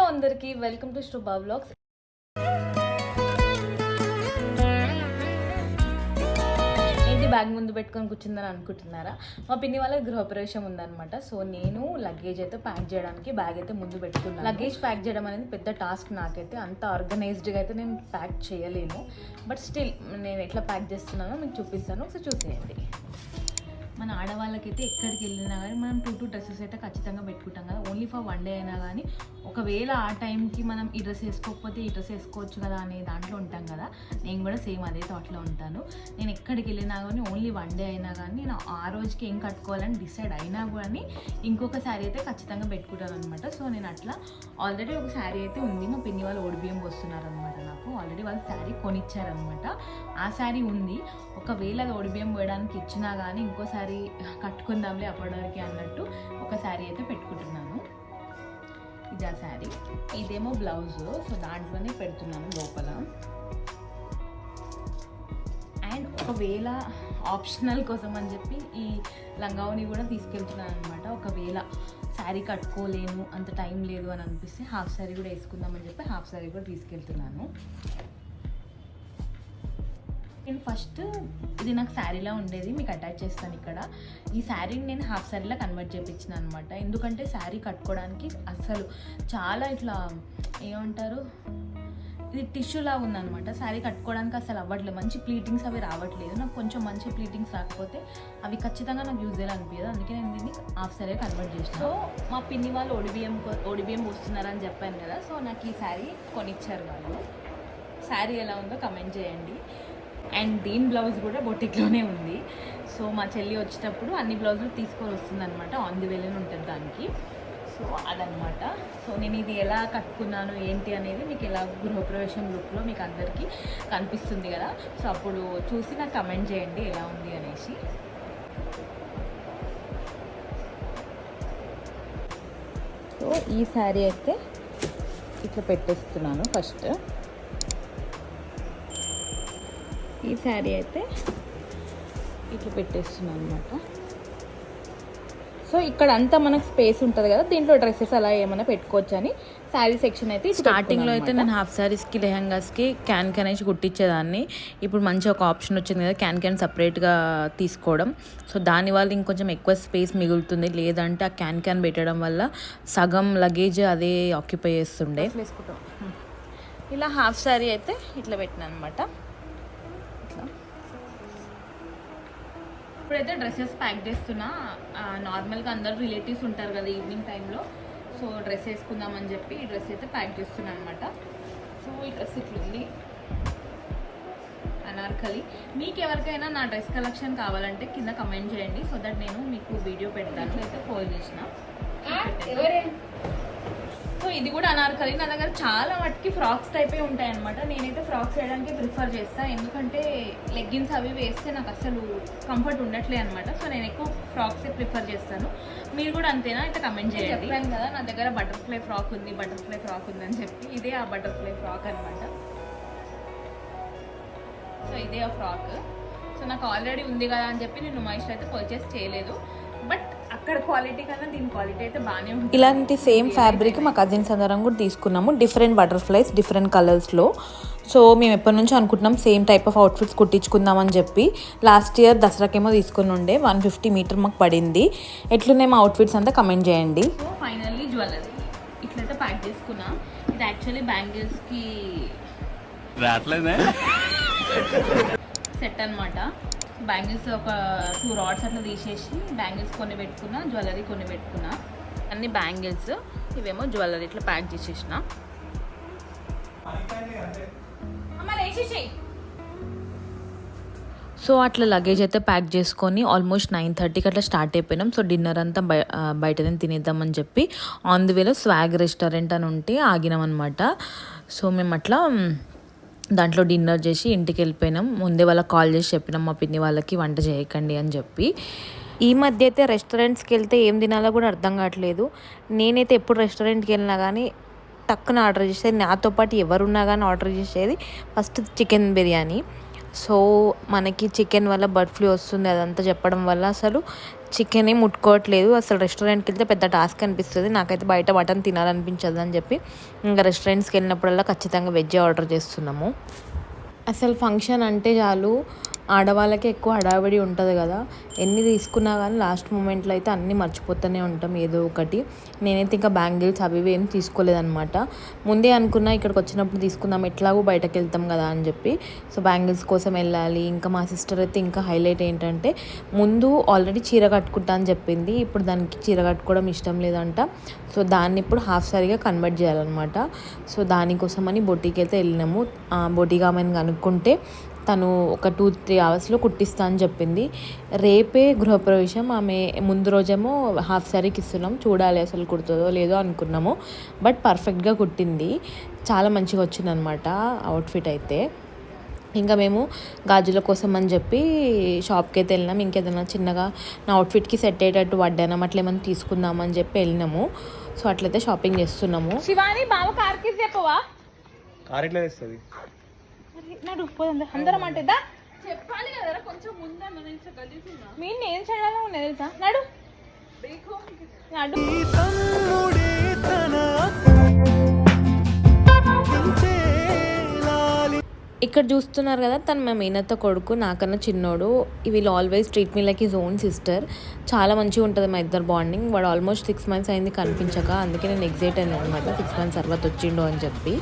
అందరికీ welcome to శుభ vlogs. ఏంటి బ్యాగ్ ముందు పెట్టుకొని కూర్చుందని అనుకుంటున్నారా? మా పిన్ని వాళ్ళ గృహప్రవేశం ఉందన్నమాట. సో నేను లగేజ్ అయితే ప్యాక్ చేయడానికి బ్యాగ్ అయితే ముందు పెట్టుకున్నాను. లగేజ్ ప్యాక్ చేయడం అనేది పెద్ద టాస్క్. నాకైతే అంత ఆర్గనైజ్డ్గా అయితే నేను ప్యాక్ చేయలేను. బట్ స్టిల్ నేను ఎట్లా ప్యాక్ చేస్తున్నానో మీకు చూపిస్తాను, ఒకసారి చూసేయండి. మన ఆడవాళ్ళకైతే ఎక్కడికి వెళ్ళినా కానీ మనం 2 డ్రెస్సెస్ అయితే ఖచ్చితంగా పెట్టుకుంటాం కదా. ఓన్లీ ఫర్ 1 డే అయినా కానీ ఒకవేళ ఆ టైంకి మనం ఈ డ్రెస్ వేసుకోకపోతే ఈ డ్రెస్ వేసుకోవచ్చు కదా అనే దాంట్లో ఉంటాం కదా. నేను కూడా సేమ్ అదే థాట్లో ఉంటాను. నేను ఎక్కడికి వెళ్ళినా కానీ ఓన్లీ 1 డే అయినా కానీ నేను ఆ రోజుకి ఏం కట్టుకోవాలని డిసైడ్ అయినా కానీ ఇంకొక శారీ అయితే ఖచ్చితంగా పెట్టుకుంటాను అనమాట. సో నేను అట్లా ఆల్రెడీ ఒక శారీ అయితే ఉంది. మా పిన్ని వాళ్ళు ఓడిబియ్యం పోస్తున్నారనమాట. నాకు ఆల్రెడీ వాళ్ళు శారీ కొనిచ్చారనమాట. ఆ శారీ ఉంది. ఒకవేళ అది ఓడిబియ్యం పోయడానికి ఇచ్చినా కానీ ఇంకో శారీ కట్టుకుందాంలే అప్పటివరకు అన్నట్టు ఒక శారీ అయితే పెట్టుకుంటున్నాను. ఇది ఆ శారీ, ఇదేమో బ్లౌజ్. సో దాంట్లోనే పెడుతున్నాను లోపల. అండ్ ఒకవేళ ఆప్షనల్ కోసం అని చెప్పి ఈ లంగావని కూడా తీసుకెళ్తున్నాను అనమాట. ఒకవేళ శారీ కట్టుకోలేను, అంత టైం లేదు అని అనిపిస్తే హాఫ్ శారీ కూడా వేసుకుందామని చెప్పి హాఫ్ శారీ కూడా తీసుకెళ్తున్నాను. నేను ఫస్ట్ ఇది నాకు శారీలా ఉండేది, మీకు అటాచ్ చేస్తాను ఇక్కడ. ఈ శారీని నేను హాఫ్ శారీలా కన్వర్ట్ చేయించిన అనమాట. ఎందుకంటే శారీ కట్టుకోవడానికి అసలు చాలా ఇట్లా ఏమంటారు, ఇది టిష్యూలా ఉందనమాట. శారీ కట్టుకోవడానికి అసలు అవ్వట్లేదు, మంచి ప్లీటింగ్స్ అవి రావట్లేదు. నాకు కొంచెం మంచి ప్లీటింగ్స్ రాకపోతే అవి ఖచ్చితంగా నాకు యూజ్ అనిపించదు. అందుకే నేను దీన్ని హాఫ్ శారీ కన్వర్ట్ చేసాను. సో మా పిన్ని వాళ్ళు ఓడిబియ్యం వస్తున్నారని చెప్పాను కదా. సో నాకు ఈ శారీ కొనిచ్చారు వాళ్ళు. శారీ ఎలా ఉందో కమెంట్ చేయండి. అండ్ దీని బ్లౌజ్ కూడా బొటిక్లోనే ఉంది. సో మా చెల్లి వచ్చేటప్పుడు అన్ని బ్లౌజులు తీసుకొని వస్తుంది అనమాట. ఆన్ ది వేలోనే ఉంటుంది దానికి. సో అదనమాట. సో నేను ఇది ఎలా కట్టుకున్నాను ఏంటి అనేది మీకు ఎలా గృహప్రవేశం లుక్లో మీకు అందరికీ కనిపిస్తుంది కదా. సో అప్పుడు చూసి నాకు కమెంట్ చేయండి ఎలా ఉంది అనేసి. సో ఈ శారీ అయితే ఇట్లా పెట్టేస్తున్నాను ఫస్ట్. ఈ శారీ అయితే ఇట్లా పెట్టేస్తున్నాను అనమాట. సో ఇక్కడ అంతా మనకు స్పేస్ ఉంటుంది కదా, దీంట్లో డ్రెస్సెస్ అలా ఏమైనా పెట్టుకోవచ్చు అని శారీ సెక్షన్ అయితే స్టార్టింగ్లో అయితే నేను హాఫ్ శారీస్కి లెహంగాస్కి క్యాన్ వేసి కుట్టించేదాన్ని. ఇప్పుడు మంచి ఒక ఆప్షన్ వచ్చింది కదా, క్యాన్ సపరేట్గా తీసుకోవడం. సో దానివల్ల ఇంకొంచెం ఎక్కువ స్పేస్ మిగులుతుంది. లేదంటే ఆ క్యాన్ పెట్టడం వల్ల సగం లగేజ్ అదే ఆక్యుపై చేస్తుండే. వేసుకుంటాం. ఇలా హాఫ్ శారీ అయితే ఇట్లా పెట్టినా అనమాట. ఇప్పుడైతే డ్రెస్సెస్ ప్యాక్ చేస్తున్నా. నార్మల్గా అందరు రిలేటివ్స్ ఉంటారు కదా ఈవినింగ్ టైంలో. సో డ్రెస్ వేసుకుందామని చెప్పి ఈ డ్రెస్ అయితే ప్యాక్ చేస్తున్నా అనమాట. సో ఈ డ్రెస్ ఇట్లుంది, అనార్కలి. మీకు ఎవరికైనా నా డ్రెస్ కలెక్షన్ కావాలంటే కింద కమెంట్ చేయండి. సో దట్ నేను మీకు వీడియో పెడతాను. అయితే ఫోన్ చేసిన. సో ఇది కూడా అనార్కలి. నా దగ్గర చాలా వాటికి ఫ్రాక్స్ టైపే ఉంటాయి అనమాట. నేనైతే ఫ్రాక్స్ వేయడానికి ప్రిఫర్ చేస్తాను, ఎందుకంటే లెగ్గిన్స్ అవి వేస్తే నాకు అసలు కంఫర్ట్ ఉండట్లేదు అనమాట. సో నేను ఎక్కువ ఫ్రాక్సే ప్రిఫర్ చేస్తాను. మీరు కూడా అంతేనా? అయితే కమెంట్ చేయండి. చెప్పాను కదా నా దగ్గర బటర్ఫ్లై ఫ్రాక్ ఉంది అని చెప్పి. ఇదే ఆ బటర్ఫ్లై ఫ్రాక్ అనమాట. సో ఇదే ఆ ఫ్రాక్. సో నాకు ఆల్రెడీ ఉంది కదా అని చెప్పి నేను మహేష్ అయితే పర్చేస్ చేయలేదు. బట్ అక్కడ క్వాలిటీ కన్నా దీని క్వాలిటీ అయితే బాగానే ఉంది. ఇలాంటి సేమ్ ఫ్యాబ్రిక్ మా కజిన్స్ అందరం కూడా తీసుకున్నాము. డిఫరెంట్ బటర్ఫ్లైస్, డిఫరెంట్ కలర్స్లో. సో మేము ఎప్పటి నుంచో అనుకుంటున్నాం సేమ్ టైప్ ఆఫ్ అవుట్ఫిట్స్ కుట్టించుకుందామని చెప్పి. లాస్ట్ ఇయర్ దసరాకేమో తీసుకుని ఉండే. 150 మీటర్ మాకు పడింది. ఎట్లున్నాయి మా అవుట్ఫిట్స్ అంతా కమెంట్ చేయండి. సో ఫైనల్లీ జ్యువెలరీ ఇట్లయితే ప్యాక్ చేసుకున్నా. ఇది యాక్చువల్లీ బ్యాంగిల్స్కి సెట్ అనమాట. బ్యాంగిల్స్ ఒక 2 రాడ్స్ అట్లా తీసేసి బ్యాంగిల్స్ కొన్ని పెట్టుకున్నా, జ్యువెలరీ కొన్ని పెట్టుకున్నా. అన్ని బ్యాంగిల్స్, ఇవేమో జ్యువెలరీ ఇట్లా ప్యాక్ చేసేసిన. సో అట్లా లగేజ్ అయితే ప్యాక్ చేసుకొని ఆల్మోస్ట్ 9:30కి అట్లా స్టార్ట్ అయిపోయినాం. సో డిన్నర్ అంతా బయటనే తినేద్దామని చెప్పి ఆన్ ది వేలో స్వాగ్ రెస్టారెంట్ అని ఉంటే ఆగినాం అనమాట. సో మేము అట్లా దాంట్లో డిన్నర్ చేసి ఇంటికి వెళ్ళిపోయినాం. ముందే వాళ్ళకి కాల్ చేసి చెప్పినాం మా పిన్ని వాళ్ళకి వంట చేయకండి అని చెప్పి. ఈ మధ్య అయితే రెస్టారెంట్స్కి వెళ్తే ఏం తినాలో కూడా అర్థం కావట్లేదు. నేనైతే ఎప్పుడు రెస్టారెంట్కి వెళ్ళినా కానీ టక్కున ఆర్డర్ చేసేది. నాతో పాటు ఎవరున్నా కానీ ఆర్డర్ చేసేది ఫస్ట్ చికెన్ బిర్యానీ. సో మనకి చికెన్ వల్ల బర్డ్ ఫ్లూ వస్తుంది అదంతా చెప్పడం వల్ల అసలు చికెనే ముట్టుకోవట్లేదు. అసలు రెస్టారెంట్కి వెళ్తే పెద్ద టాస్క్ అనిపిస్తుంది. నాకైతే బయట మటన్ తినాలనిపించదు అని చెప్పి ఇంకా రెస్టారెంట్స్కి వెళ్ళినప్పుడల్లా ఖచ్చితంగా వెజ్ ఆర్డర్ చేస్తున్నాము. అసలు ఫంక్షన్ అంటే చాలు ఆడవాళ్ళకి ఎక్కువ హడావిడి ఉంటుంది కదా. ఎన్ని తీసుకున్నా కానీ లాస్ట్ మూమెంట్లో అయితే అన్నీ మర్చిపోతూనే ఉంటాం ఏదో ఒకటి. నేనైతే ఇంకా బ్యాంగిల్స్ అవి ఏం తీసుకోలేదన్నమాట. ముందే అనుకున్నా ఇక్కడికి వచ్చినప్పుడు తీసుకుందాం, ఎట్లాగో బయటకు వెళ్తాం కదా అని చెప్పి. సో బ్యాంగిల్స్ కోసం వెళ్ళాలి. ఇంకా మా సిస్టర్ అయితే ఇంకా హైలైట్ ఏంటంటే ముందు ఆల్రెడీ చీర కట్టుకుంటా అని చెప్పింది. ఇప్పుడు దానికి చీర కట్టుకోవడం ఇష్టం లేదంట. సో దాన్ని ఇప్పుడు హాఫ్ సారీగా కన్వర్ట్ చేయాలన్నమాట. సో దానికోసమని బొటీకి అయితే వెళ్ళినాము. బొటీగా ఆమెను కనుక్కుంటే తను ఒక 2-3 అవర్స్లో కుట్టిస్తా అని చెప్పింది. రేపే గృహప్రవేశం. ఆమె ముందు రోజేమో హాఫ్ శారీకి ఇస్తున్నాం, చూడాలి అసలు కుడుతుందో లేదో అనుకున్నాము. బట్ పర్ఫెక్ట్గా కుట్టింది, చాలా మంచిగా వచ్చింది అనమాట అవుట్ఫిట్ అయితే. ఇంకా మేము గాజుల కోసం అని చెప్పి షాప్కి అయితే వెళ్ళినాం. ఇంకేదైనా చిన్నగా నా అవుట్ఫిట్కి సెట్ అయ్యేటట్టు వడ్డానం అట్లా ఏమైనా తీసుకుందామని చెప్పి వెళ్ళినాము. సో అట్లయితే షాపింగ్ చేస్తున్నాము. శివాని బావ కార్కి చెప్పవా? కార్ ఎట్లా తెస్తుంది? నడు పోదా అందరం అంటే చెప్పాలి కదా కొంచెం ముందే మీరు ఏం చేయాలో ఉన్నది తెలుసా. నడు నడు. ఇక్కడ చూస్తున్నారు కదా, తను మా మీనత్త కొడుకు, నాకన్నా చిన్నోడు. వీళ్ళు always treat me like his own sister. చాలా మంచిగా ఉంటుంది మా ఇద్దరు బాండింగ్. వాడు ఆల్మోస్ట్ 6 months అయింది కనిపించక, అందుకే నేను ఎగ్జైట్ అయినా అనమాట 6 months తర్వాత వచ్చిండు అని చెప్పి.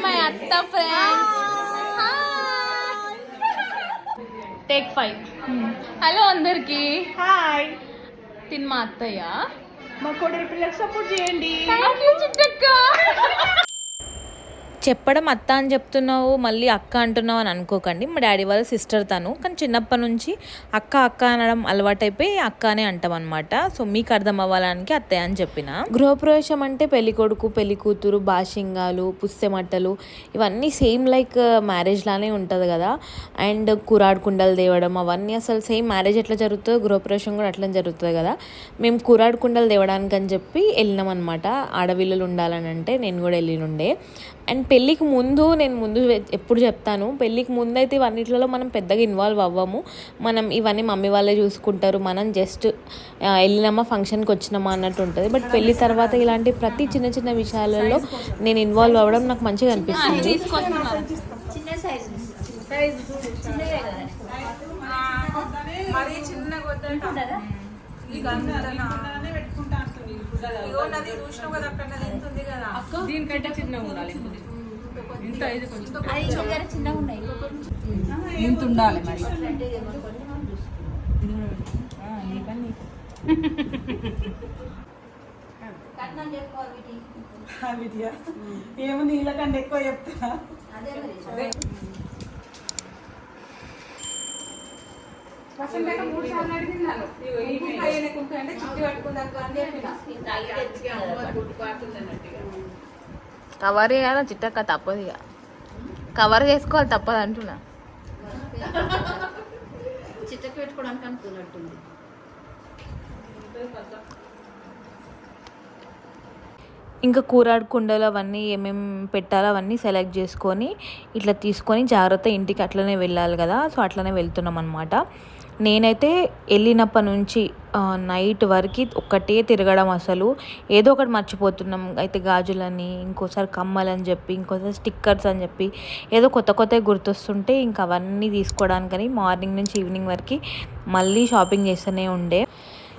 మై అత్త ఫ్రెండ్ టేక్ 5. హలో అందరికి, హాయ్. తిన్ మా అత్తయ్య, మా కోడలి పిల్లకి సపోర్ట్ చేయండి. చెప్పడం అత్త అని చెప్తున్నావు మళ్ళీ అక్క అంటున్నావు అని అనుకోకండి. మా డాడీ వాళ్ళ సిస్టర్ తను, కానీ చిన్నప్పటి నుంచి అక్క అక్క అనడం అలవాటైపోయి అక్క అనే అంటాం అనమాట. సో మీకు అర్థం అవ్వడానికి అత్తయ్య అని చెప్పిన. గృహప్రవేశం అంటే పెళ్లి కొడుకు పెళ్లి కూతురు బాషింగాలు పుస్తెమట్టలు ఇవన్నీ సేమ్ లైక్ మ్యారేజ్ లానే ఉంటుంది కదా. అండ్ కురాడు కుండలు తేవడం అవన్నీ అసలు సేమ్ మ్యారేజ్ ఎట్లా జరుగుతుందో గృహప్రవేశం కూడా అట్లా జరుగుతుంది కదా. మేము కురాడు కుండలు తేవడానికి అని చెప్పి వెళ్ళినాం అనమాట. ఆడవిల్లలు ఉండాలని అంటే నేను కూడా వెళ్ళినుండే. అండ్ పెళ్ళికి ముందు నేను ఎప్పుడు చెప్తాను, పెళ్ళికి ముందు అయితే ఇవన్నిట్లలో మనం పెద్దగా ఇన్వాల్వ్ అవ్వము. మనం ఇవన్నీ మమ్మీ వాళ్ళే చూసుకుంటారు, మనం జస్ట్ వెళ్ళినామా ఫంక్షన్కి వచ్చినామా అన్నట్టు ఉంటుంది. బట్ పెళ్ళి తర్వాత ఇలాంటి ప్రతి చిన్న చిన్న విషయాలలో నేను ఇన్వాల్వ్ అవ్వడం నాకు మంచిగా అనిపిస్తుంది. దీనికంటే చిన్నగా ఉండాలి, ఇంత ఇది కొంచెం చిన్నగా ఉన్నాయి, ఇంత ఉండాలి మరి. ఏమో నీళ్ళకంటే ఎక్కువ చెప్తా. కవర్ చేయాలి చిట్టక్క, తప్పదు ఇక కవర్ చేసుకోవాలి తప్పదు అంటున్నా. చిట్టకు పెట్టుకోవడానికి అనుకున్నట్టుంది. ఇంకా కూరాడు కుండలు అవన్నీ ఏమేమి పెట్టాలో అవన్నీ సెలెక్ట్ చేసుకొని ఇట్లా తీసుకొని జాగ్రత్త ఇంటికి అట్లనే వెళ్ళాలి కదా. సో అట్లనే వెళ్తున్నాం అనమాట. నేనైతే వెళ్ళినప్పటి నుంచి నైట్ వరకు ఒక్కటే తిరగడం, అసలు ఏదో ఒకటి మర్చిపోతున్నాం. అయితే గాజులని, ఇంకోసారి కమ్మలని చెప్పి, ఇంకోసారి స్టిక్కర్స్ అని చెప్పి ఏదో కొత్త కొత్తవి గుర్తొస్తుంటే ఇంకా అవన్నీ తీసుకోవడానికని మార్నింగ్ నుంచి ఈవినింగ్ వరకు మళ్ళీ షాపింగ్ చేస్తూనే ఉండే.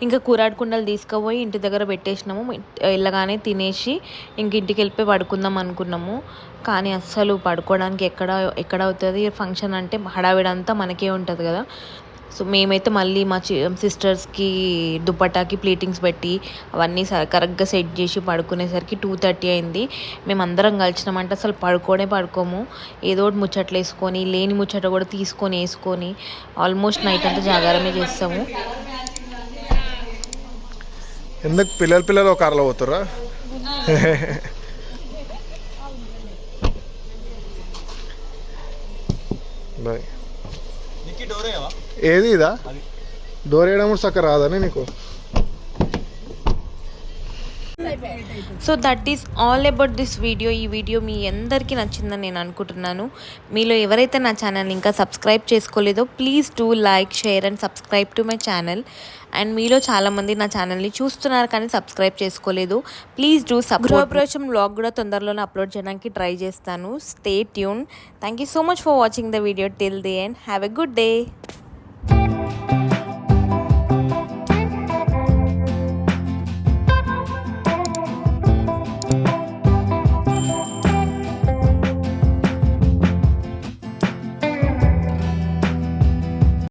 ఇంకా కూరాడు కుండలు తీసుకుపోయి ఇంటి దగ్గర పెట్టేసినాము. వెళ్ళగానే తినేసి ఇంక ఇంటికి వెళ్ళిపోయి పడుకుందాం అనుకున్నాము. కానీ అస్సలు పడుకోవడానికి ఎక్కడ అవుతుంది. ఫంక్షన్ అంటే హడావిడంతా మనకే ఉంటుంది కదా. సో మేమైతే మళ్ళీ మా సిస్టర్స్కి దుప్పటాకి ప్లీటింగ్స్ పెట్టి అవన్నీ కరెక్ట్గా సెట్ చేసి పడుకునేసరికి 2:30 అయింది. మేమందరం కలిసినామంటే అసలు పడుకోము. ఏదో ఒకటి ముచ్చట్లు వేసుకొని, లేని ముచ్చట కూడా తీసుకొని వేసుకొని ఆల్మోస్ట్ నైట్ అంతా జాగారమే చేస్తాము. ఎందుకు పిల్లలు ఒక కార్లో పోతారా? బాయ్. ఏది ఇదా? డోర్ వేయడం చక్కగా రాదని నీకు? So that is all about this video. ఈ వీడియో మీ అందరికీ నచ్చిందని నేను అనుకుంటున్నాను. మీలో ఎవరైతే నా ఛానల్ని ఇంకా సబ్స్క్రైబ్ చేసుకోలేదో please do like, share and subscribe to my channel. And మీలో చాలామంది నా ఛానల్ని చూస్తున్నారు కానీ సబ్స్క్రైబ్ చేసుకోలేదు. ప్లీజ్ డూ గృహప్రవేశం వ్లాగ్ కూడా తొందరలోనే అప్లోడ్ చేయడానికి ట్రై చేస్తాను. Stay tune. Thank you so much for watching the video till the end. Have a good day.